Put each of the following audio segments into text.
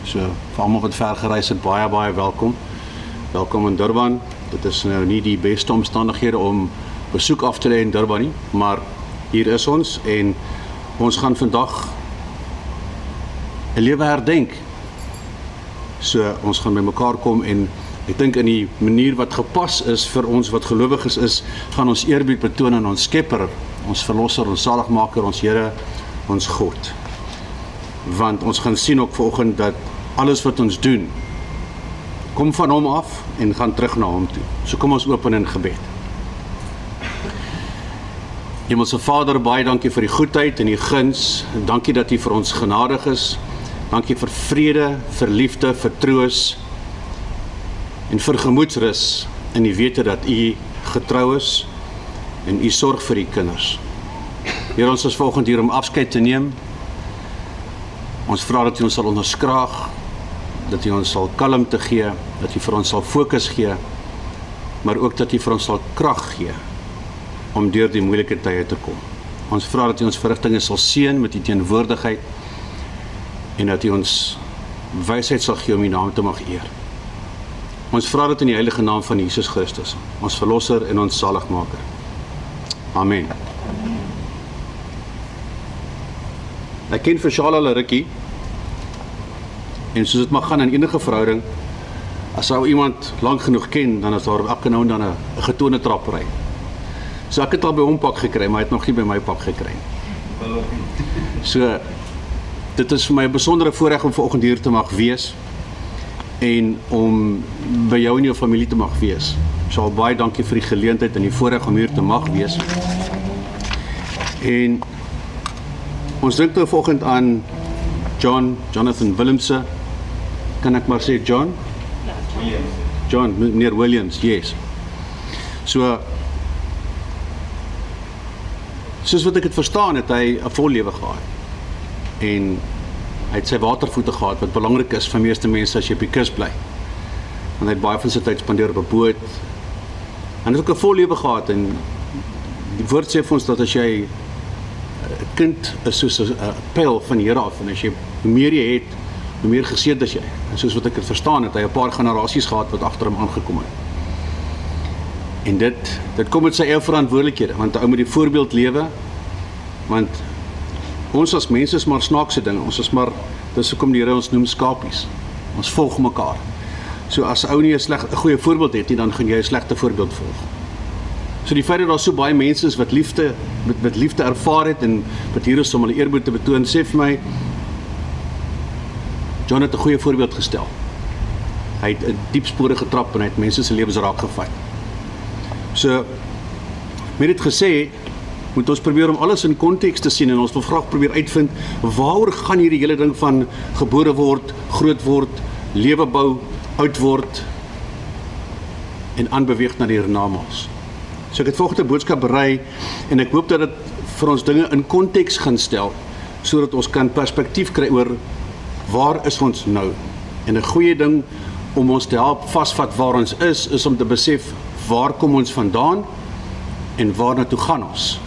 So vir almal wat ver gereis het, baie welkom. Welkom in Durban. Dit is nou nie die beste omstandighede om besoek af te lê in Durban nie, maar hier is ons en ons gaan vandag 'n lewe herdenk. So ons gaan by mekaar kom en ek dink in die manier wat gepas is vir ons wat gelowiges is, gaan ons eerbied betoon aan ons Skepper, ons Verlosser, ons Saligmaker, ons Here, ons God. Want ons gaan sien ook vanoggend dat alles wat ons doen, kom van hom af en gaan terug na hom toe. So kom ons open in gebed. Hemelse Vader, baie dankie vir die goedheid en die guns. Dankie dat U vir ons genadig is. Dankie vir vrede, vir liefde, vir troos en vir gemoedsrus in die wete dat U getrou is en U sorg vir U kinders. Here, ons is vanoggend hier om afskeid te neem. Ons vra dat U ons sal onderskraag, dat U ons sal kalmte gee, dat U vir ons sal fokus gee, maar ook dat U vir ons sal krag gee om deur die moeilike tye te kom. Ons vra dat U ons verrigtinge sal seën met U teenwoordigheid en dat U ons wysheid sal gee om U naam te mag eer. Ons vra dit in die heilige naam van Jesus Christus, ons Verlosser en ons Saligmaker. Amen. Ek ken vir Shala al 'n rukkie, en soos dit mag gaan in enige verhouding, as ou iemand lank genoeg ken, dan is daar elke nou en dan 'n getone trappery. So ek het al by hom pak gekry, maar hy het nog nie by my pak gekry. So, dit is vir my 'n besondere voorreg om vanoggend hier te mag wees, en om by jou en jou familie te mag wees. Sal baie dankie vir die geleentheid en die voorreg om hier te mag wees. En ons dink nou vanoggend aan Jonathan Willemse. Kan ek maar sê John? Meneer Williams, yes. So, soos wat ek het verstaan, het hy 'n vol lewe gehad. En hy het sy watervoete gehad, wat belangrik is vir meeste mense as jy op die kus bly. En hy het baie van sy tyd spandeer op 'n boot. En hy het ook 'n vol lewe gehad, en die woord sê vir ons dat as jy 'n kind is soos 'n pyl van die Here af, en as jy, hoe meer jy het, hoe meer geseënd is jy. En soos wat ek het verstaan, het hy 'n paar generasies gehad wat agter hom aangekom het. En dit kom met sy eie verantwoordelikhede, want 'n ou moet die voorbeeld lewe, want ons as mense is maar snaakse dinge, ons is maar, dis hoekom die Here ons noem skapies. Ons volg mekaar. So as 'n ou nie 'n goeie voorbeeld het nie, dan gaan jy 'n slegte voorbeeld volg. So die feit dat daar so baie mense is wat liefde ervaar het en wat hier is om hulle eerbied te betoon, sê vir my, John het 'n goeie voorbeeld gestel. Hy het 'n diep spore getrap en hy het mense se lewens raak gevat. So, met dit gesê, moet ons probeer om alles in konteks te sien, en ons wil graag probeer uitvind, waaroor gaan hierdie hele ding van gebore word, groot word, lewe bou, oud word, en aanbeweeg na die hiernamaals. So ek het volgende boodskap berei, en ek hoop dat dit vir ons dinge in konteks gaan stel, sodat ons kan perspektief kry oor, waar is ons nou? En 'n goeie ding om ons te help vasvat waar ons is om te besef, waar kom ons vandaan, en waar na toe gaan ons?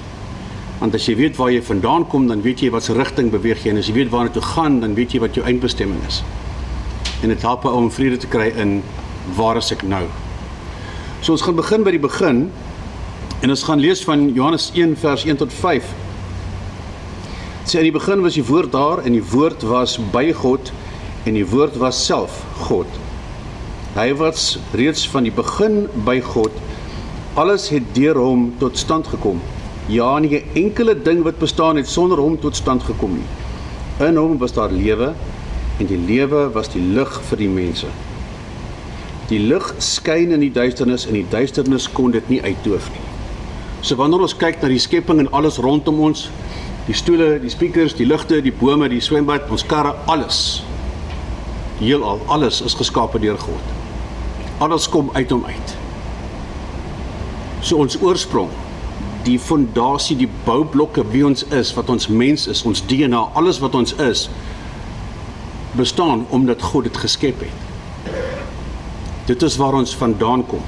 Want as jy weet waar jy vandaan kom, dan weet jy wat se rigting beweeg jy, en as jy weet waar na toe gaan, dan weet jy wat jou eindbestemming is. En dit help om vrede te kry in, waar is ek nou? So ons gaan begin by die begin, en ons gaan lees van Johannes 1 vers 1 tot 5. Het sê, in die begin was die woord daar, en die woord was by God, en die woord was self God. Hy was reeds van die begin by God, alles het deur hom tot stand gekom. Ja, nie 'n enkele ding wat bestaan het sonder hom tot stand gekom nie. In hom was daar lewe, en die lewe was die lig vir die mense. Die lig skyn in die duisternis, en die duisternis kon dit nie uitdoof nie. So wanneer ons kyk na die skepping en alles rondom ons, die stoele, die speakers, die ligte, die bome, die swembad, ons karre, alles, heelal, alles is geskape deur God. Alles kom uit hom uit. So ons oorsprong, die fondasie, die boublokke wie ons is, wat ons mens is, ons DNA, alles wat ons is, bestaan omdat God dit geskep het. Dit is waar ons vandaan kom.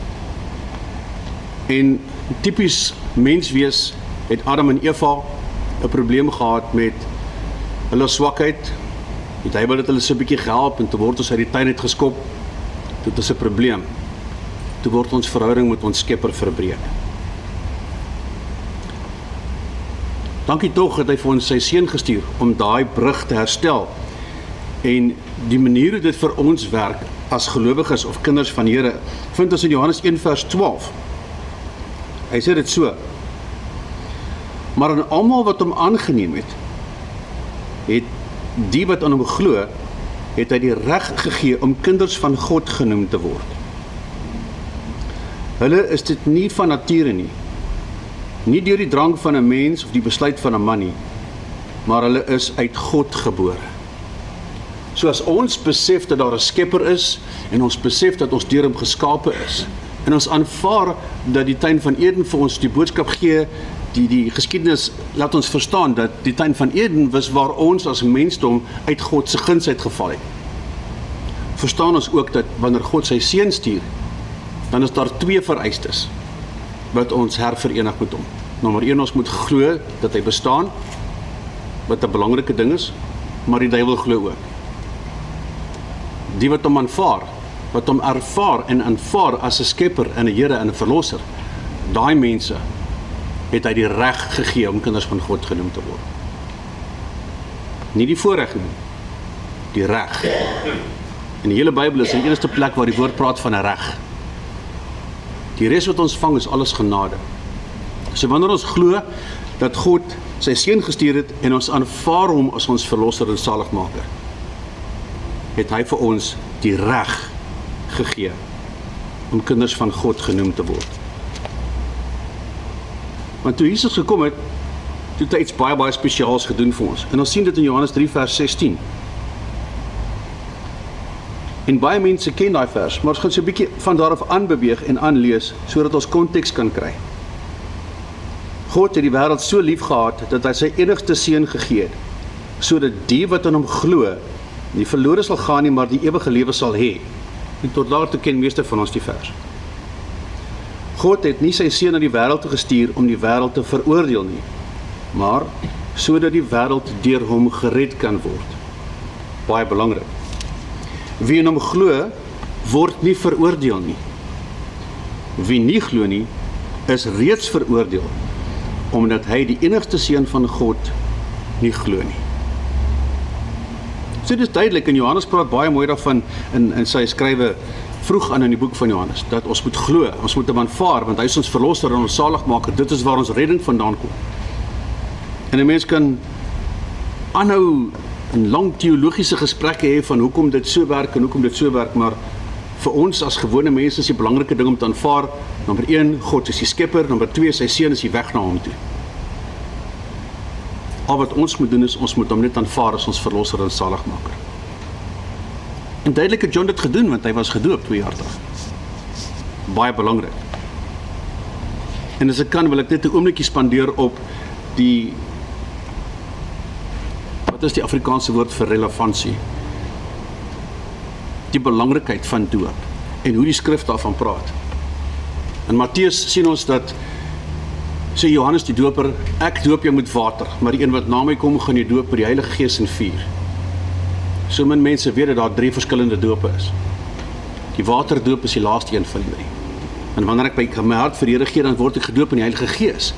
En typies menswees het Adam en Eva 'n probleem gehad met hulle swakheid, Die duiwel het hulle so 'n bietjie gehelp en toe word ons uit die tuin uitgeskop. Toe het ons 'n probleem. Toe word ons verhouding met ons Skepper verbreek. Dankie tog dat hy vir ons sy seun gestuur om daai brug te herstel. En die manier hoe dit vir ons werk as gelowiges of kinders van die Here, vind ons in Johannes 1 vers 12. Hy sê dit so: maar aan almal wat hom aangeneem het die wat aan hom glo, het hy die reg gegee om kinders van God genoem te word. Hulle is dit nie van nature nie deur die drang van 'n mens of die besluit van 'n man nie, maar hulle is uit God gebore. So as ons besef dat daar 'n Skepper is, en ons besef dat ons deur hom geskape is, en ons aanvaar dat die tuin van Eden vir ons die boodskap gee, die geskiedenis laat ons verstaan dat die tuin van Eden was waar ons as mensdom uit God se guns uitgeval het. Verstaan ons ook dat wanneer God sy seun stuur, dan is daar 2 vereistes wat ons herverenig met hom. Nommer 1, ons moet glo dat hy bestaan, wat 'n belangrike ding is, maar die duiwel glo ook. Die wat hom aanvaar, wat hom ervaar en aanvaar as 'n Skepper en 'n Here en 'n Verlosser, daai mense het hy die reg gegee om kinders van God genoem te word. Nie die voorreg nie, die reg. In die hele Bybel is die enigste plek waar die woord praat van 'n reg. Die res wat ons vang is alles genade. So wanneer ons glo dat God sy seun gestuur het en ons aanvaar hom as ons Verlosser en Saligmaker, het hy vir ons die reg gegee om kinders van God genoem te word. Want toe Jesus gekom het, toe het hy iets baie spesiaals gedoen vir ons. En ons sien dit in Johannes 3 vers 16. En baie mense ken daai vers, maar ons gaan so 'n bietjie van daarof aanbeweeg en aanlees, sodat ons konteks kan kry. God het die wêreld so lief gehad, dat hy sy enigste seun gegee het, sodat die wat aan hom glo, nie verlore sal gaan nie, maar die ewige lewe sal hê. En tot daartoe ken meeste van ons die vers. God het nie sy seun na die wêreld gestuur om die wêreld te veroordeel nie, maar sodat die wêreld deur hom gered kan word. Baie belangrik. Wie in hom glo, word nie veroordeel nie. Wie nie glo nie, is reeds veroordeel, omdat hy die enigste seun van God nie glo nie. So dit is duidelik, en Johannes praat baie mooi daarvan in sy skrywe vroeg aan in die boek van Johannes, dat ons moet glo, ons moet hom aanvaar, want hy is ons Verlosser en ons Saligmaker, dit is waar ons redding vandaan kom. En 'n mens kan aanhou en lang teologiese gesprekke hê van hoekom dit so werk en hoekom dit so werk, maar vir ons as gewone mense is die belangrike ding om te aanvaar, nommer 1, God is die Skepper, nommer 2, sy seun is die weg na hom toe. Al wat ons moet doen is, ons moet hom net aanvaar as ons Verlosser en Saligmaker. En duidelik het John dit gedoen, want hy was gedoop 2 jaar terug. Baie belangrik. En as ek kan, wil ek net 'n oombliekie spandeer op die, wat is die Afrikaanse woord vir relevantie? Die belangrikheid van doop, en hoe die skrif daarvan praat. In Matteus sien ons dat, sê Johannes die doper, ek doop jou met water, maar die een wat na my kom, gaan jy doop met die Heilige Gees en vuur. So min mense weet dat daar 3 verskillende dope is. Die waterdoop is die laaste een van die 3. En wanneer ek my hart vir die Here gee, dan word ek gedoop in die Heilige Gees.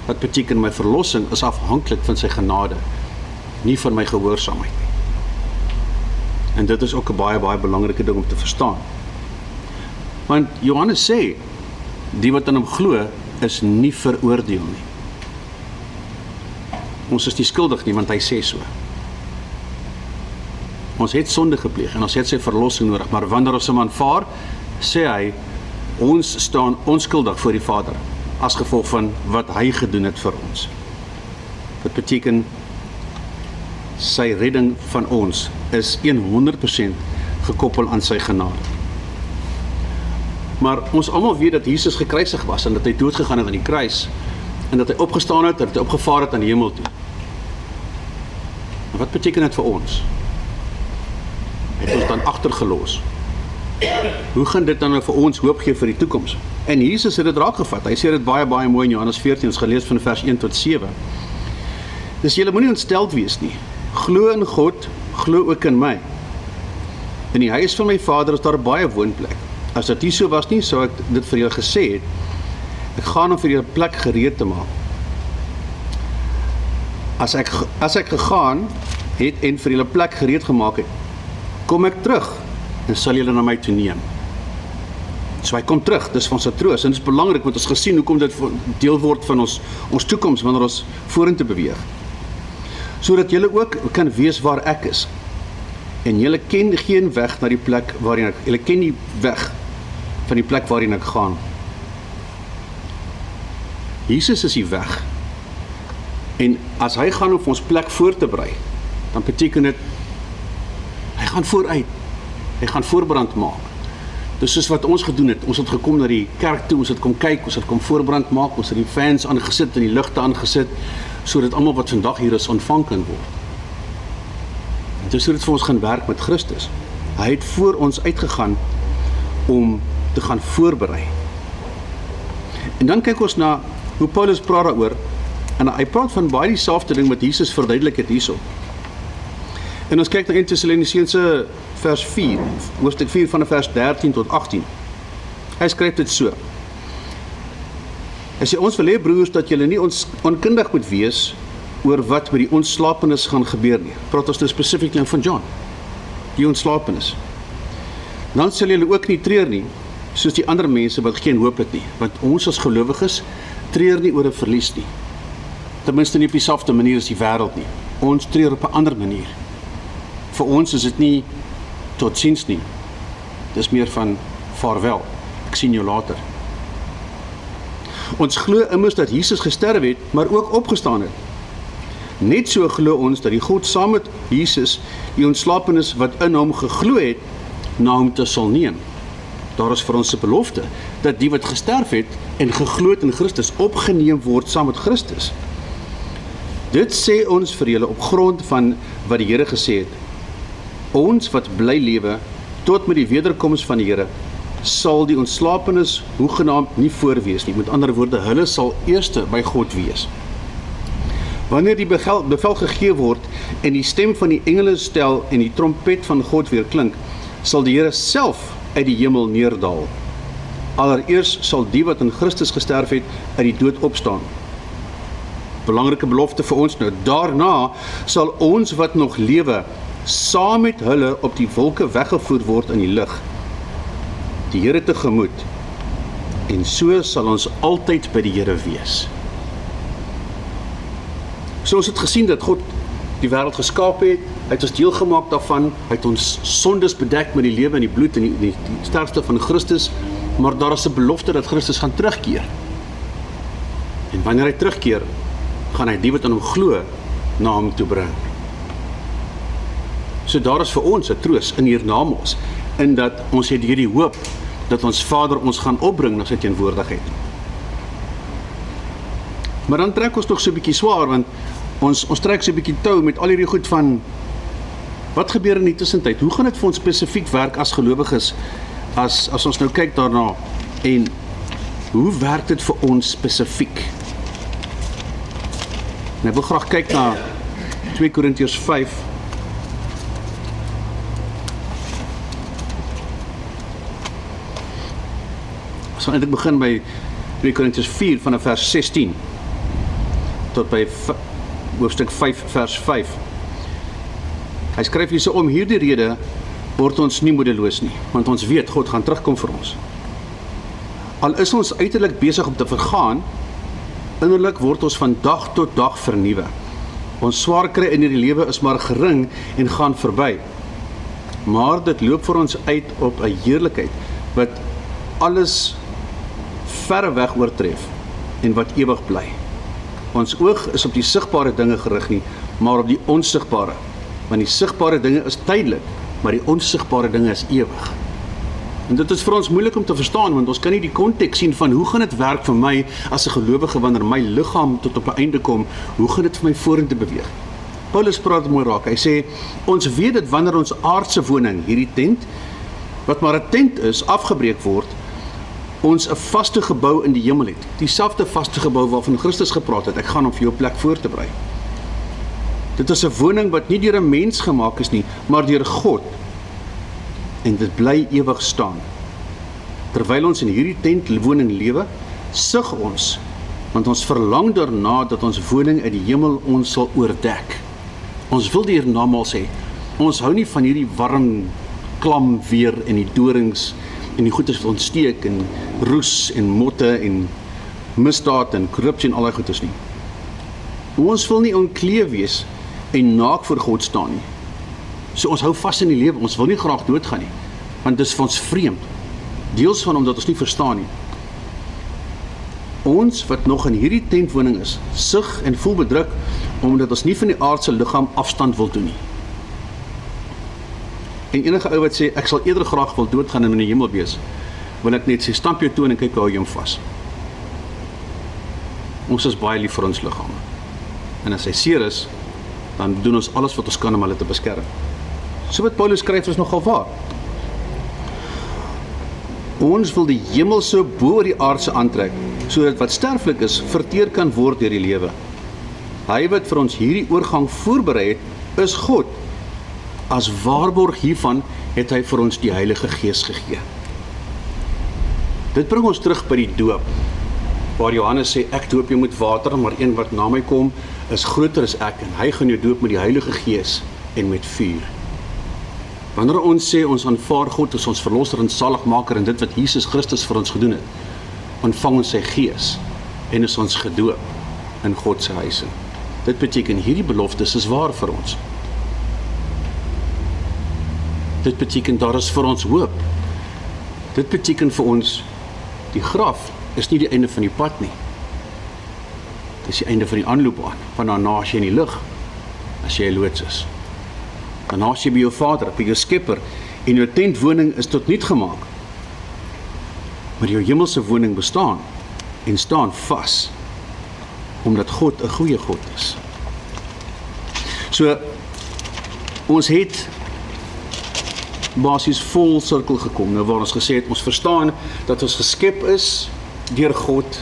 Wat beteken my verlossing is afhanklik van sy genade, nie van my gehoorsaamheid nie. En dit is ook 'n baie belangrike ding om te verstaan. Want Johannes sê, die wat aan hom glo, is nie veroordeel nie. Ons is nie skuldig nie, want hy sê so. Ons het sonde gepleeg en ons het sy verlossing nodig, maar wanneer ons hom aanvaar, sê hy, ons staan onskuldig voor die Vader, as gevolg van wat hy gedoen het vir ons. Dit beteken, sy redding van ons is 100% gekoppel aan sy genade. Maar ons almal weet dat Jesus gekruisig was en dat hy doodgegaan het aan die kruis en dat hy opgestaan het en dat hy opgevaar het aan die hemel toe. En wat beteken dit vir ons? Hy het ons dan agtergelos. Hoe gaan dit dan vir ons hoop gee vir die toekoms? En Jesus het dit raak gevat. Hy sê dit baie mooi in Johannes 14, ons gelees van vers 1 tot 7. Dus julle moenie ontsteld wees nie. Glo in God glo ook in my. In die huis van my Vader is daar baie woonplek. As dit nie so was nie, sou ek dit vir julle gesê het. Ek gaan om vir julle plek gereed te maak. As ek gegaan het en vir julle plek gereed gemaak het, kom ek terug en sal julle na my toe neem. So hy kom terug, dis van sy troos, en dit is belangrik, want ons gesien hoekom dit deel word van ons toekoms, wanneer ons vorentoe beweeg. Sodat julle ook kan weet waar ek is. En julle ken geen weg na die plek waarin julle ken die weg van die plek waarin ek gaan. Jesus is die weg. En as hy gaan om ons plek voor te berei, dan beteken dit, hy gaan vooruit. Hy gaan voorbrand maak. Dis soos wat ons gedoen het. Ons het gekom na die kerk toe, ons het kom kyk, ons het kom voorbrand maak, ons het die fans aangesit en die ligte aangesit, sodat almal wat vandag hier is ontvang kan word. En dis hoe dit vir ons gaan werk met Christus. Hy het voor ons uitgegaan om te gaan voorberei. En dan kyk ons na hoe Paulus praat daaroor, en hy praat van baie dieselfde ding wat Jesus verduidelik het hierso. En ons kyk na 1 Tessalonisense vers 4, hoofstuk 4 van vers 13 tot 18. Hy skryf dit so. Hy sê, ons wil hê broers dat julle nie onkundig moet wees oor wat met die ontslapenis gaan gebeur nie. Praat ons nou spesifiek van John, die ontslapenis. Dan sal julle ook nie treur nie, soos die ander mense wat geen hoop het nie, want ons as gelowiges treur nie oor 'n verlies nie. Ten minste nie op dieselfde manier as die wêreld nie. Ons treur op 'n ander manier. Vir ons is dit nie tot ziens nie. Dis meer van vaarwel. Ek sien jou later. Ons glo immers dat Jesus gesterf het, maar ook opgestaan het. Net so glo ons dat die God saam met Jesus die ontslapenis wat in hom geglo het, na hom te sal neem. Daar is vir ons 'n belofte dat die wat gesterf het en geglo het in Christus opgeneem word saam met Christus. Dit sê ons vir julle op grond van wat die Here gesê het. Ons wat bly lewe tot met die wederkoms van die Here, sal die ontslapenis hoegenaamd nie voorwees nie. Met ander woorde, hulle sal eerste by God wees. Wanneer die bevel gegee word en die stem van die engele stel en die trompet van God weer klink, sal die Here self uit die hemel neerdal. Allereers sal die wat in Christus gesterf het uit die dood opstaan. Belangrike belofte vir ons nou. Daarna sal ons wat nog lewe saam met hulle op die wolke weggevoer word in die lug, die Here tegemoet, en so sal ons altyd by die Here wees. So ons het gesien dat God die wêreld geskaap het, hy het ons deel gemaak daarvan, hy het ons sondes bedek met die lewe en die bloed en die sterfte van Christus, maar daar is 'n belofte dat Christus gaan terugkeer. En wanneer hy terugkeer, gaan hy die wat aan hom glo na hom toe bring. So daar is vir ons 'n troos in hiernamaals, in dat ons het hierdie hoop dat ons Vader ons gaan opbring na sy teenwoordigheid. Maar dan trek ons nog so 'n bietjie swaar, want ons trek so 'n bietjie tou met al hierdie goed van wat gebeur in die tussentyd. Hoe gaan dit vir ons spesifiek werk as gelowiges as ons nou kyk daarna, en hoe werk dit vir ons spesifiek? En ek wil graag kyk na 2 Korintiërs 5. Ons gaan eintlik begin by 2 Korintiërs 4 vanaf vers 16 tot by hoofstuk 5 vers 5. Hy skryf hierso: om hierdie rede word ons nie moedeloos nie, want ons weet God gaan terugkom vir ons. Al is ons uiterlik besig om te vergaan, innerlik word ons van dag tot dag vernuwe. Ons swaar kry in hierdie lewe is maar gering en gaan verby. Maar dit loop vir ons uit op 'n heerlikheid wat alles verre weg oortref en wat ewig bly. Ons oog is op die sigbare dinge gerig nie, maar op die onsigbare. Want die sigbare dinge is tydelik, maar die onsigbare dinge is ewig. En dit is vir ons moeilik om te verstaan, want ons kan nie die konteks sien van hoe gaan dit werk vir my as 'n gelowige wanneer my liggaam tot op 'n einde kom, hoe gaan dit vir my vorentoe beweeg? Paulus praat mooi raak. Hy sê, ons weet dit wanneer ons aardse woning, hierdie tent, wat maar 'n tent is, afgebreek word, ons 'n vaste gebou in die hemel het. Dieselfde vaste gebou waarvan Christus gepraat het, ek gaan om vir jou 'n plek voor te berei. Dit is 'n woning wat nie deur 'n mens gemaak is nie, maar deur God. En dit bly ewig staan. Terwyl ons in hierdie tentwoning lewe, sug ons, want ons verlang daarna dat ons woning uit die hemel ons sal oordek. Ons wil die hiernamaals sê, ons hou nie van hierdie warm klam weer en die dorings en die goedes wat ontsteek en roes en motte en misdaad en korrupsie en al die goedes nie. Ons wil nie onkleed wees en naak voor God staan nie. So ons hou vas in die lewe, ons wil nie graag doodgaan nie, want dit is vir ons vreemd. Deels van omdat ons nie verstaan nie. Ons wat nog in hierdie tentwoning is, sug en voel bedruk, omdat ons nie van die aardse liggaam afstand wil doen nie. En enige ou wat sê, ek sal eerder graag wil doodgaan en in die hemel wees, wil ek net sê, stamp jou toe en kyk hoe hou jy hom vas. Ons is baie lief vir ons liggame. En as hy seer is, dan doen ons alles wat ons kan om hulle te beskerm. So wat Paulus skryf is nogal waar. Ons wil die hemelse bo oor die aardse aantrek, sodat wat sterflik is, verteer kan word deur die lewe. Hy wat vir ons hierdie oorgang voorberei het, is God. As waarborg hiervan het hy vir ons die Heilige Gees gegee. Dit bring ons terug by die doop, waar Johannes sê, ek doop jou met water, maar een wat na my kom, is groter as ek, en hy gaan jou doop met die Heilige Gees en met vuur. Wanneer ons sê, ons aanvaar God as ons verlosser en saligmaker, en dit wat Jesus Christus vir ons gedoen het, ontvang ons sy Gees, en is ons gedoop in God se huis in. Dit beteken, hierdie beloftes is waar vir ons. Dit beteken, daar is vir ons hoop. Dit beteken vir ons, die graf is nie die einde van die pad nie. Dit is die einde van die aanloopbaan, want daarna as jy in die lig, as jy 'n loods is. Daarna as jy by jou Vader, by jou Skepper, en jou tentwoning is tot niet gemaak. Maar jou hemelse woning bestaan, en staan vas, omdat God 'n goeie God is. So, ons het basies vol sirkel gekom, nou waar ons gesê het, ons verstaan dat ons geskep is deur God,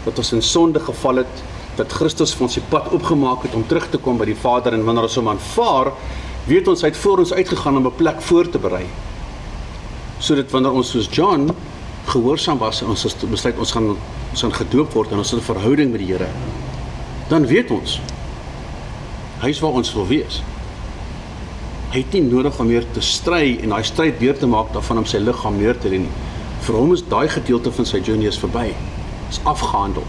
dat ons in sonde geval het, dat Christus vir ons die pad opgemaak het om terug te kom by die Vader, en wanneer ons hom aanvaar, weet ons, hy het voor ons uitgegaan om 'n plek voor te berei. Sodat wanneer ons soos John gehoorsaam was, en ons besluit ons gaan gedoop word, en ons het 'n verhouding met die Here, dan weet ons, hy is waar ons wil wees. Hy het nie nodig om meer te stry en daai stryd deur te maak daarvan om sy liggaam neer te lê nie. Vir hom is daai gedeelte van sy journey is verby. Is afgehandel.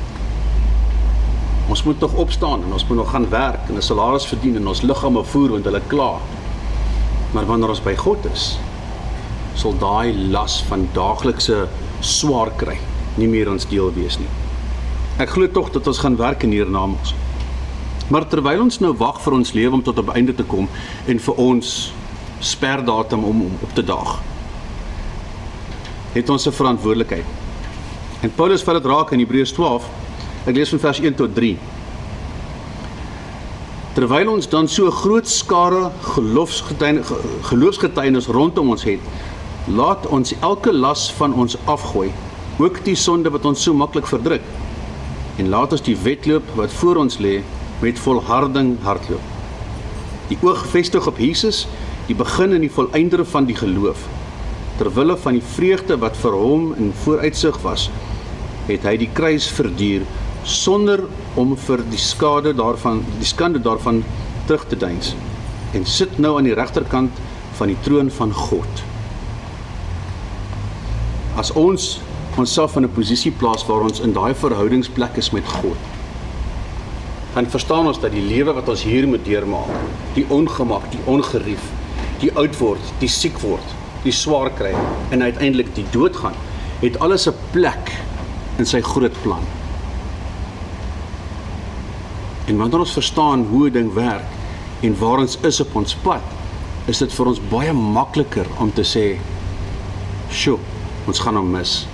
Ons moet nog opstaan en ons moet nog gaan werk en 'n salaris verdien en ons liggame voer want hulle kla. Maar wanneer ons by God is, sal daai las van daaglikse swaar kry nie meer ons deel wees nie. Ek glo tog dat ons gaan werk in hiernamaals. Maar terwyl ons nou wag vir ons lewe om tot op einde te kom en vir ons sperdatum om op te daag, het ons 'n verantwoordelikheid. En Paulus vat dit raak in Hebreërs 12, ek lees van vers 1 tot 3. Terwyl ons dan so 'n groot skare geloofsgetuienis rondom ons het, laat ons elke las van ons afgooi, ook die sonde wat ons so maklik verdruk, en laat ons die wedloop wat voor ons lê, met volharding hardloop. Die oog vestig op Jesus, die begin en die volëinder van die geloof. Terwille van die vreugde wat vir hom in vooruitsig was, het hy die kruis verduur, sonder om vir die skande daarvan terug te deins, en sit nou aan die regterkant van die troon van God. As ons onsself in 'n posisie plaas waar ons in daai verhoudingsplek is met God, dan verstaan ons dat die lewe wat ons hier moet deurmaak, die ongemak, die ongerief, die oud word, die siek word, die swaar kry, en uiteindelik die dood gaan, het alles 'n plek in sy groot plan. En wanneer ons verstaan hoe 'n ding werk, en waar ons is op ons pad, is dit vir ons baie makliker om te sê, sjoe, ons gaan hom mis.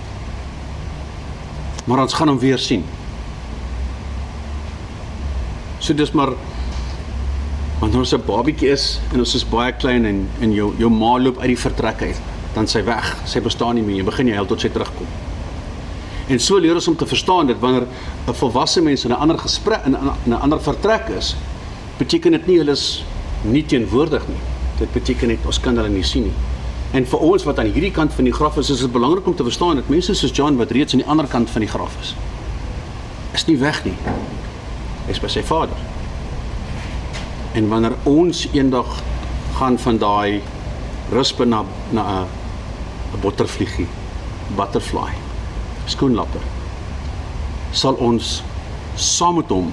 Maar ons gaan hom weer sien. So dis maar, wanneer ons 'n babietjie is, en ons is baie klein, en jou ma loop uit die vertrek uit, dan sy weg, sy bestaan nie meer, jy begin jy huil tot sy terugkom. En so leer ons om te verstaan dat wanneer 'n volwasse mens in 'n ander gesprek, in 'n ander vertrek is, beteken dit nie hulle is nie teenwoordig nie. Dit beteken net ons kan hulle nie sien nie. En vir ons wat aan hierdie kant van die graf is dit belangrik om te verstaan dat mense soos John wat reeds aan die ander kant van die graf is nie weg nie. Hy is by sy Vader. En wanneer ons eendag gaan van daai rispe na 'n bottervliegie, butterfly, skoenlapper, sal ons saam met hom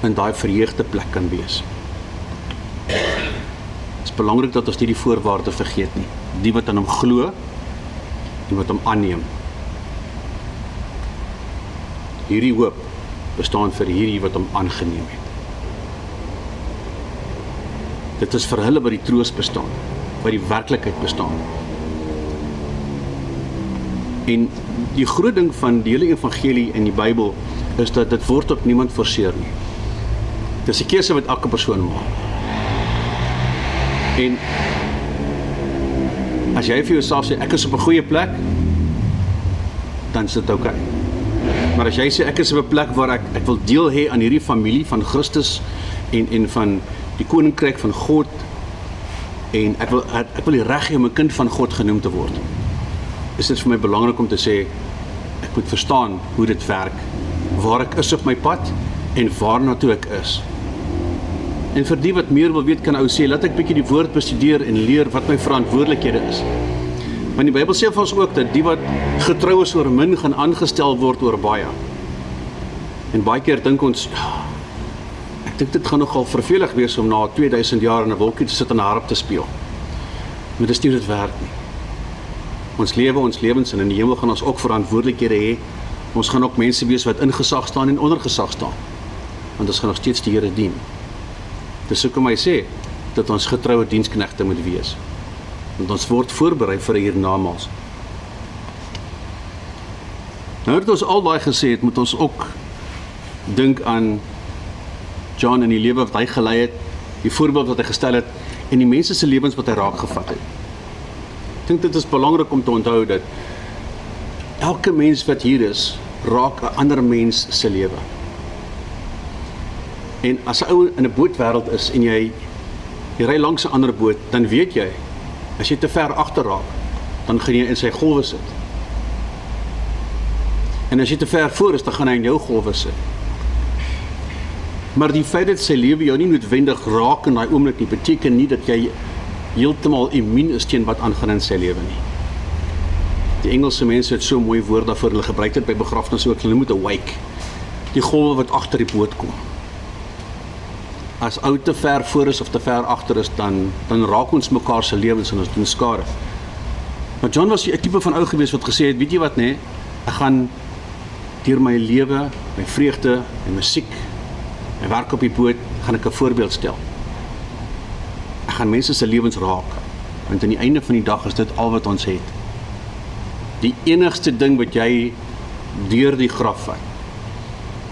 in daai verheugde plek kan wees. Het is belangrik dat ons nie die voorwaarde vergeet nie. Die wat aan hom glo, die wat hom aanneem. Hierdie hoop bestaan vir hierdie wat hom aangeneem het. Dit is vir hulle wat die troos bestaan, wat die werklikheid bestaan. En die groot ding van die hele evangelie in die Bybel is dat dit word op niemand forceer nie. Dis 'n keuse wat elke persoon maak. En as jy vir jouself sê ek is op 'n goeie plek, dan is dit oukei. Maar as jy sê ek is op 'n plek waar ek wil deel hê aan hierdie familie van Christus en van die koninkryk van God en ek wil die reg hê om 'n kind van God genoem te word, is dit vir my belangrik om te sê ek moet verstaan hoe dit werk, waar ek is op my pad en waarna toe ek is. En vir die wat meer wil weet kan ou sê, laat ek bietjie die woord bestudeer en leer wat my verantwoordelikhede is. Want die Bybel sê vir ons ook dat die wat getrou is oor min gaan aangestel word oor baie. En baie keer dink ons, ek dink dit gaan nogal vervelig wees om na 2000 jaar in 'n wolkie te sit en 'n harp te speel. Maar dis nie hoe dit werk nie. Ons lewe ons lewens en in die hemel gaan ons ook verantwoordelikhede hê. Ons gaan ook mense wees wat in gesag staan en onder gesag staan. Want ons gaan nog steeds die Here dien. Dis hoekom hy sê dat ons getroue diensknegte moet wees. Want ons word voorberei vir 'n hiernamaals. Nou dat ons al daai gesê het, moet ons ook dink aan John en die lewe wat hy gelei het, die voorbeeld wat hy gestel het en die mense se lewens wat hy raak gevat het. Ek dink dit is belangrik om te onthou dat elke mens wat hier is, raak 'n ander mens se lewe. En as 'n ou in 'n bootwêreld is en jy ry langs 'n ander boot, dan weet jy, as jy te ver agter raak, dan gaan jy in sy golwe sit. En as jy te ver voor is, dan gaan hy in jou golwe sit. Maar die feit dat sy lewe jou nie noodwendig raak in daai oomblik nie, beteken nie dat jy heeltemal immuun is teen wat aangaan in sy lewe nie. Die Engelse mense het so mooi woord daarvoor, hulle gebruik dit by begrafnisse ook, hulle noem dit 'n wake. Die golwe wat agter die boot kom. As ou te ver voor is of te ver agter is, dan raak ons mekaar se lewens en ons doen skade. Maar John was 'n tipe van ou gewees wat gesê het, weet jy wat nee, ek gaan deur my lewe, my vreugde, my musiek, my werk op die boot, gaan ek 'n voorbeeld stel. Ek gaan mense se lewens raak, want aan die einde van die dag is dit al wat ons het. Die enigste ding wat jy deur die graf vat,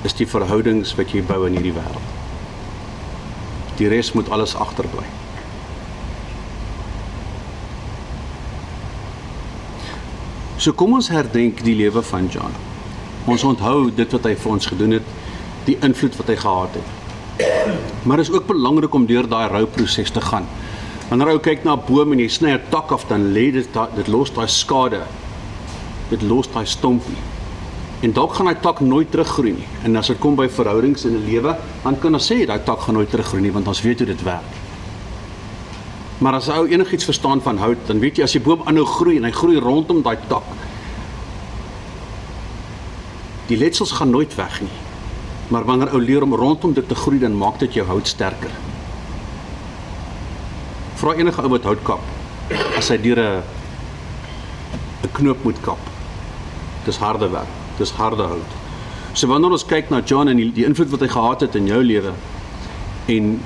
is die verhoudings wat jy bou in hierdie wêreld. Die res moet alles agterbly. So kom ons herdenk die lewe van John. Ons onthou dit wat hy vir ons gedoen het, die invloed wat hy gehad het. Maar dit is ook belangrik om deur daai rouproses te gaan. Wanneer jy kyk na 'n boom en jy sny 'n tak af, dan lê dit los daai skade. Dit los daai stompie. En dalk gaan daai tak nooit teruggroei nie. En as dit kom by verhoudings in 'n lewe, dan kan ons sê daai tak gaan nooit teruggroei nie, want ons weet hoe dit werk. Maar as ou enigiets verstaan van hout, dan weet jy as die boom aanhou groei en hy groei rondom daai tak, die letsels gaan nooit weg nie. Maar wanneer ou leer om rondom dit te groei, dan maak dit jou hout sterker. Vra enige ou wat hout kap, as hy deur 'n knoop moet kap. Dis harde werk, dis harde hout. So wanneer ons kyk na John en die invloed wat hy gehad het in jou lewe, en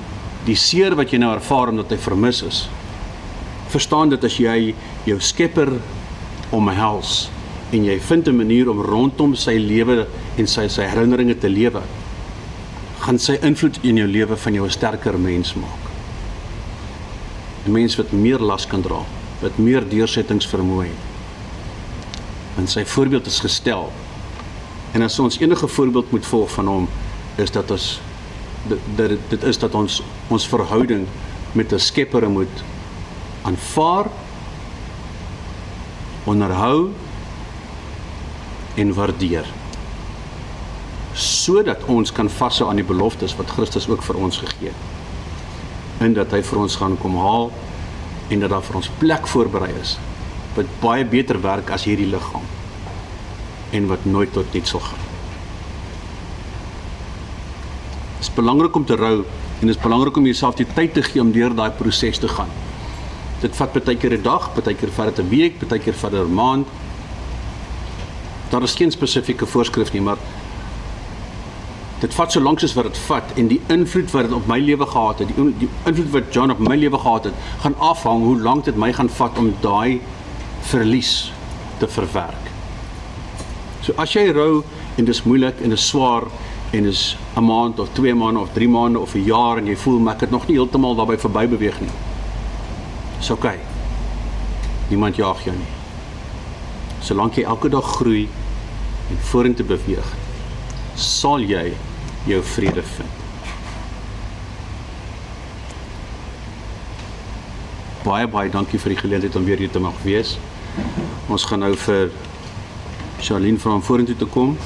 die seer wat jy nou ervaar omdat hy vermis is, verstaan dit as jy jou Skepper omhels, en jy vind 'n manier om rondom sy lewe en sy herinneringe te lewe, gaan sy invloed in jou lewe van jou 'n sterker mens maak. 'n Mens wat meer las kan dra, wat meer deursettingsvermoë het. En sy voorbeeld is gestel. En as ons enige voorbeeld moet volg van hom, is dat ons dit is dat ons verhouding met 'n Skepper moet aanvaar, onderhou en waardeer, sodat ons kan vashou aan die beloftes wat Christus ook vir ons gegee het, en dat hy vir ons gaan kom haal, en dat daar vir ons plek voorberei is, wat baie beter werk as hierdie liggaam, en wat nooit tot niks sal gaan. Het is belangrik om te rou, en het is belangrik om jouself die tyd te gee om deur daai proses te gaan. Dit vat baie keer 'n dag, baie keer vat dit 'n week, baie keer vat dit 'n maand. Daar is geen spesifieke voorskrif nie, maar dit vat so lank soos wat dit vat, en die invloed wat dit op my lewe gehad het, die invloed wat John op my lewe gehad het, gaan afhang hoe lank dit my gaan vat om daai verlies te verwerk. So as jy rou, en dis moeilik, en dis swaar, en dis 'n maand, of 2 maande, of 3 maande, of 'n jaar, en jy voel, maar ek het nog nie heeltemal daarby verby beweeg nie. Dis okay. Niemand jaag jou nie. Solank jy elke dag groei, en vorentoe beweeg, sal jy jou vrede vind. Baie dankie vir die geleentheid om weer hier te mag wees. Ons gaan nou vir Charlene vra om vorentoe te kom.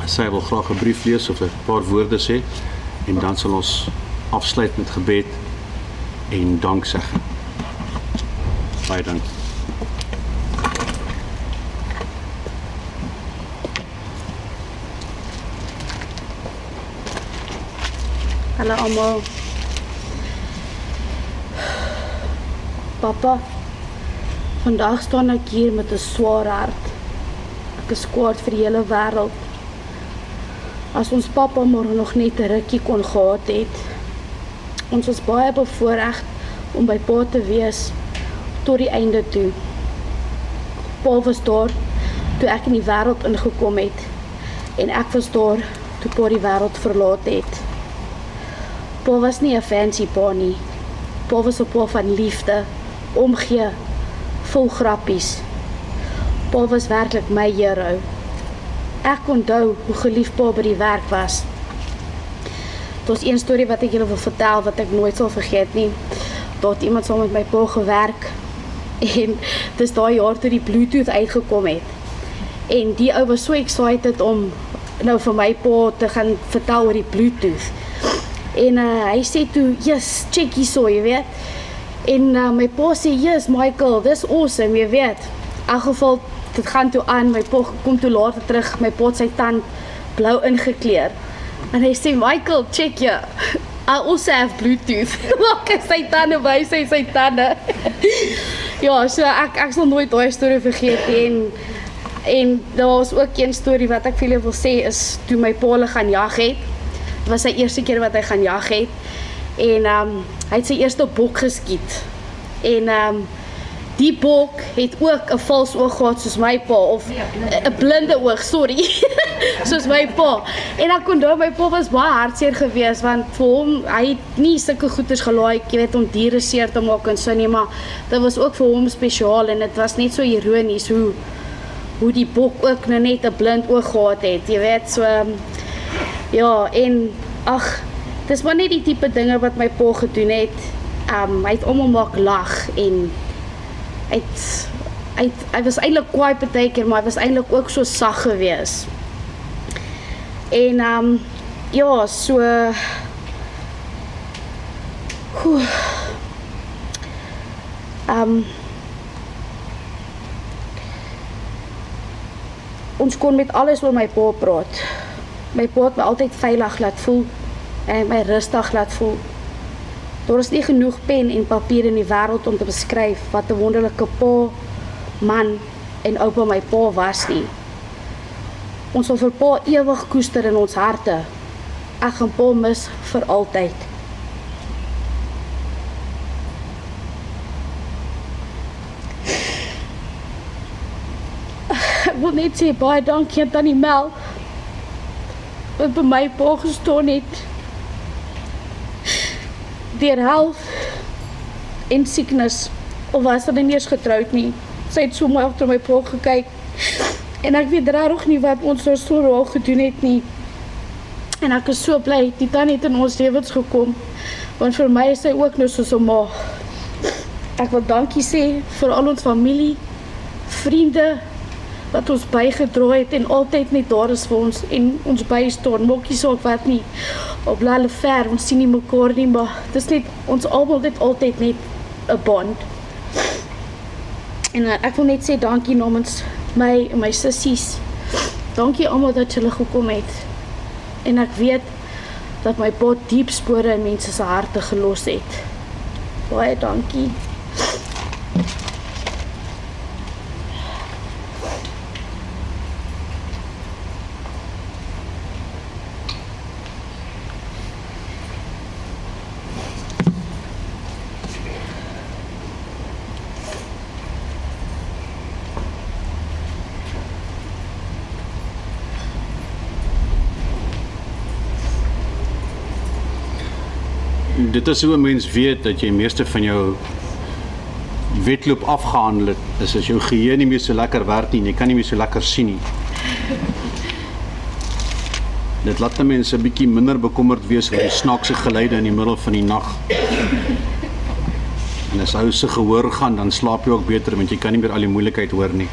Sy wil graag 'n brief lees of 'n paar woorde sê, en dan sal ons afsluit met gebed en danksegging. Baie dankie. Hallo almal. Papa, vandag staan ek hier met 'n swaar hart. Ek is kwaad vir die hele wêreld. As ons pappa maar nog net 'n rukkie kon gehad het. Ons was baie bevoorreg om by pa te wees tot die einde toe. Pa was daar toe ek in die wêreld ingekom het, en ek was daar toe pa die wêreld verlaat het. Pa was nie 'n fancy pa nie. Pa was 'n pa van liefde, omgee, vol grappies. Pa was werklik my hero. Ek onthou hoe geliefd pa by die werk was. Dit was een storie wat ek julle wil vertel, wat ek nooit sal vergeet nie. Daar het iemand saam met my pa gewerk, en dis daai jaar toe die Bluetooth uitgekom het. En die ou was so excited om nou vir my pa te gaan vertel oor die Bluetooth. En hy sê toe, yes, check hierso, jy weet. En my pa sê, yes, Michael, dis awesome, jy weet. In elk geval, dit gaan toe aan, my pa kom toe later terug, my pa het sy tand blou ingekleer. En hy sê, Michael, check je, I also have Bluetooth. Maak ek sy tande by, sy tande. Ja, so ek sal nooit daai storie vergeet nie. En daar was ook een storie wat ek vir julle wil sê, is toe my pa hulle gaan jag het. Dit was sy eerste keer wat hy gaan jag het. En hy het sy eerste bok geskiet. En die bok het ook 'n vals oog gehad soos my pa, of 'n blinde oog, sorry, soos my pa. En ek onthou my pa was baie hartseer geweest, want vir hom, hy het nie sulke goeders gelaai, jy weet, om diere seer te maak en so nie, maar dit was ook vir hom spesiaal, en dit was net so ironies hoe die bok ook nou net 'n blind oog gehad het, jy weet, so, ja, en, ag, dis maar net die tipe dinge wat my pa gedoen het. Hy het maak lag, en hy was eintlik kwaai partykeer, maar hy was eintlik ook so sag gewees. En ja, so ons kon met alles oor my pa praat. My pa het my altyd veilig laat voel, en my rustig laat voel. Daar is nie genoeg pen en papier in die wêreld om te beskryf wat 'n wonderlike pa, man en oupa my pa was nie. Ons sal vir pa ewig koester in ons harte. Ek gaan pa mis vir altyd. Ek wil net sê baie dankie aan Tannie Mel, wat by my pa gestaan het. Deur health en sickness, of was hulle nie eens getroud nie. Sy het so mooi agter my pa gekyk, en ek weet regtig nie wat ons so raak gedoen het nie. En ek is so bly, Titan het in ons lewens gekom, want vir my is sy ook nou soos 'n ma. Ek wil dankie sê vir al ons familie, vriende, wat ons bygedra het en altyd net daar is vir ons en ons bystaan, maak nie saak wat nie, op hulle ver, ons sien nie mekaar nie, maar dis net, ons almal het altyd net 'n band. En ek wil net sê dankie namens my en my sissies. Dankie almal dat julle gekom het. En ek weet dat my pa diep spore in mense se harte gelos het. Baie dankie. Dit is hoe 'n mens weet dat jy meeste van jou wedloop afgehandel het, is as jou geheue nie meer so lekker werk nie, jy kan nie meer so lekker sien nie. Dit laat mense 'n bietjie minder bekommerd wees oor die snaakse geluide in die middel van die nag. En as ou se gehoor gaan, dan slaap jy ook beter, want jy kan nie meer al die moeilikheid hoor nie.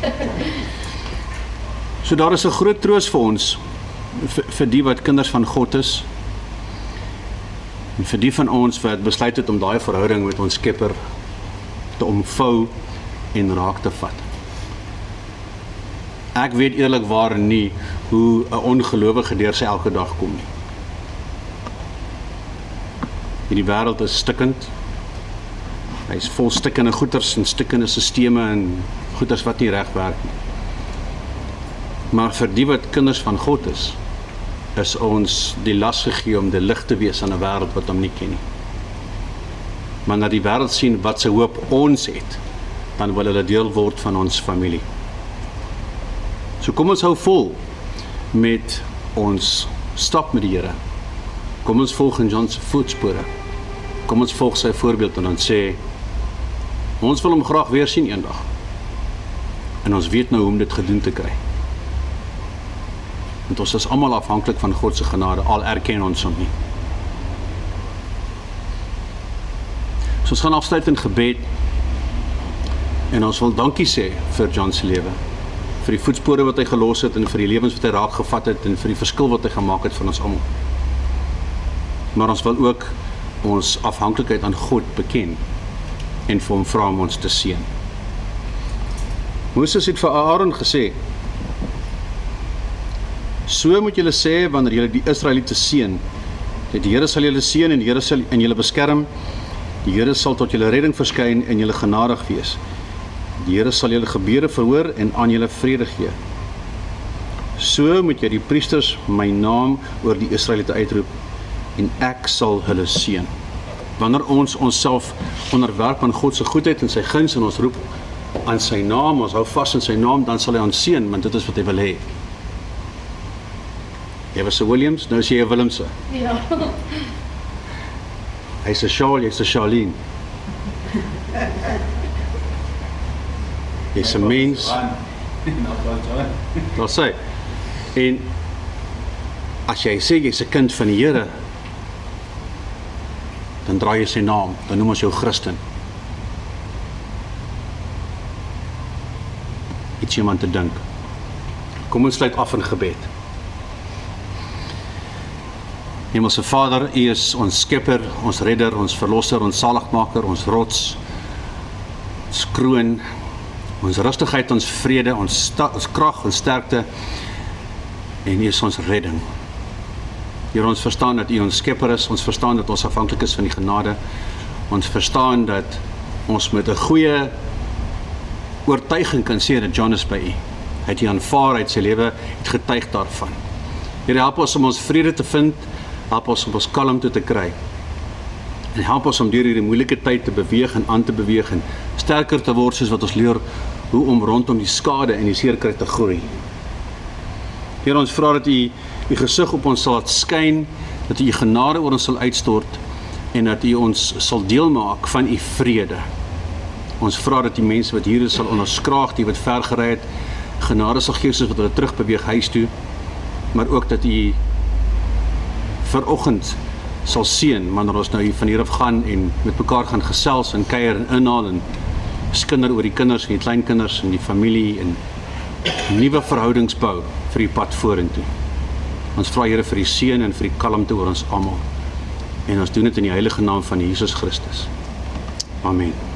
So daar is 'n groot troos vir ons, vir die wat kinders van God is, en vir die van ons wat besluit het om daai verhouding met ons Skepper te omvou en raak te vat. Ek weet eerlikwaar nie hoe 'n ongelowige deur sy elke dag kom nie. Hierdie wêreld is stikkend. Hy is vol stikkende goeters en stikkende sisteme en goeters wat nie reg werk nie. Maar vir die wat kinders van God is ons die las gegee om die lig te wees aan 'n wêreld wat hom nie ken nie. Maar na die wêreld sien wat se hoop ons het, dan wil hulle deel word van ons familie. So kom ons hou vol met ons stap met die Here. Kom ons volg in John se voetspore. Kom ons volg sy voorbeeld en ons sê, ons wil hom graag weer sien eendag. En ons weet nou hoe om dit gedoen te kry. Want ons is almal afhanklik van God se genade, al erken ons hom nie. So ons gaan afsluit in gebed en ons wil dankie sê vir John se lewe, vir die voetspore wat hy gelos het en vir die lewens wat hy raak gevat het en vir die verskil wat hy gemaak het vir ons almal. Maar ons wil ook ons afhanklikheid aan God beken en vir hom vra om ons te seën. Moses het vir Aaron gesê, so moet julle sê wanneer julle die Israeliete seën, dat die Here sal julle seën en die Here sal in julle beskerm, die Here sal tot julle redding verskyn en julle genadig wees. Die Here sal julle gebede verhoor en aan julle vrede gee. So moet jy die priesters my naam oor die Israeliete uitroep en ek sal hulle seën. Wanneer ons onsself onderwerp aan God se goedheid en sy guns en ons roep aan sy naam, ons hou vas in sy naam, dan sal hy ons seën, want dit is wat hy wil hê. Jy was 'n Williams, nou is jy 'n Willemse. Ja. Hy's 'n Charles, jy's 'n Charlene. Jy's 'n mens. Daar sê. En as jy sê jy's 'n kind van die Here, dan draai jy sy naam, dan noem ons jou Christen. Iets iemand te dink. Kom ons sluit af in gebed. Hemelse Vader, U is ons Skepper, ons Redder, ons Verlosser, ons Saligmaker, ons rots, ons kroon, ons rustigheid, ons vrede, ons krag, ons sterkte, en U is ons redding. Here, ons verstaan dat U ons Skepper is, ons verstaan dat ons afhanklik is van die genade, ons verstaan dat ons met 'n goeie oortuiging kan sê dat John is by U. Hy het U aanvaar, hy het sy lewe het getuig daarvan. Here, help ons om ons vrede te vind, help ons om ons kalmte te kry, en help ons om deur hierdie moeilike tyd te beweeg en aan te beweeg en sterker te word soos wat ons leer hoe om rondom die skade en die seerkry te groei. Here, ons vra dat U gesig op ons sal laat skyn, dat U genade oor ons sal uitstort en dat U ons sal deelmaak van U vrede. Ons vra dat die mense wat hier is sal onderskraag, die wat ver gery het, genade sal gee soos wat hulle terugbeweeg huis toe, maar ook dat U vanoggend sal seën, wanneer ons nou hier van hier af gaan en met mekaar gaan gesels en kuier en inhaal en skinder oor die kinders en die kleinkinders en die familie en nuwe verhoudings bou vir die pad vorentoe. Ons vra Here vir die seën en vir die kalmte oor ons almal. En ons doen dit in die heilige naam van Jesus Christus. Amen.